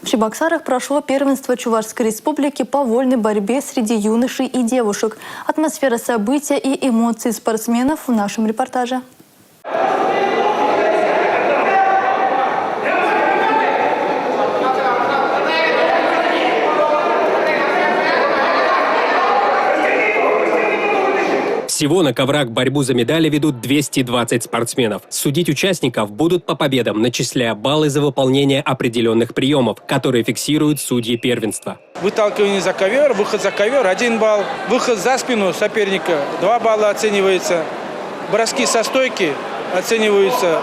В Чебоксарах прошло первенство Чувашской республики по вольной борьбе среди юношей и девушек. Атмосфера события и эмоции спортсменов в нашем репортаже. Всего на коврах борьбу за медали ведут 220 спортсменов. Судить участников будут по победам, начисляя баллы за выполнение определенных приемов, которые фиксируют судьи первенства. Выталкивание за ковер, выход за ковер – 1 балл. Выход за спину соперника – 2 балла оценивается. Броски со стойки оцениваются.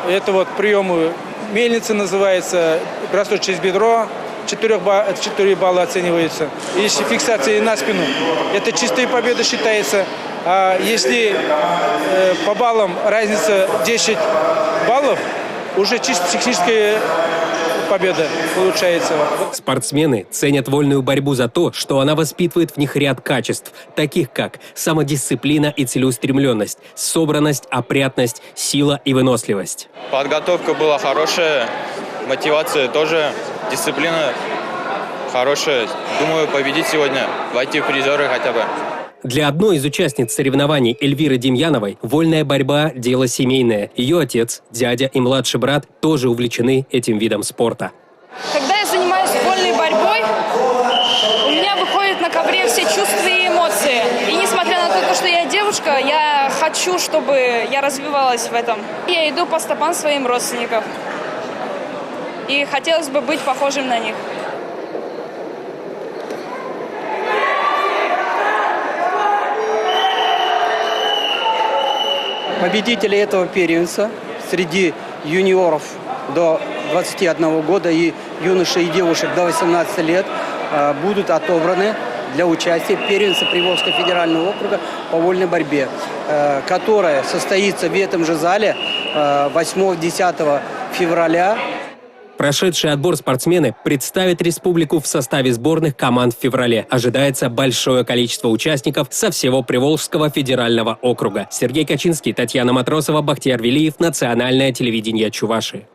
Это вот приемы мельница называется, бросок через бедро. 4 балла оценивается. Если фиксация на спину, это чистая победа считается. А если по баллам разница 10 баллов, уже чисто техническая победа получается. Спортсмены ценят вольную борьбу за то, что она воспитывает в них ряд качеств, таких как самодисциплина и целеустремленность, собранность, опрятность, сила и выносливость. Подготовка была хорошая, мотивация тоже. Дисциплина хорошая. Думаю, победить сегодня, войти в призеры хотя бы. Для одной из участниц соревнований Эльвиры Демьяновой вольная борьба – дело семейное. Ее отец, дядя и младший брат тоже увлечены этим видом спорта. Когда я занимаюсь вольной борьбой, у меня выходят на ковре все чувства и эмоции. И несмотря на то, что я девушка, я хочу, чтобы я развивалась в этом. Я иду по стопам своим родственникам. И хотелось бы быть похожим на них. Победители этого первенства среди юниоров до 21 года и юношей и девушек до 18 лет будут отобраны для участия в первенстве Приволжского федерального округа по вольной борьбе, которая состоится в этом же зале 8-10 февраля. Прошедший отбор спортсмены представят республику в составе сборных команд в феврале. Ожидается большое количество участников со всего Приволжского федерального округа. Сергей Качинский, Татьяна Матросова, Бахтияр Велиев, Национальное телевидение Чувашии.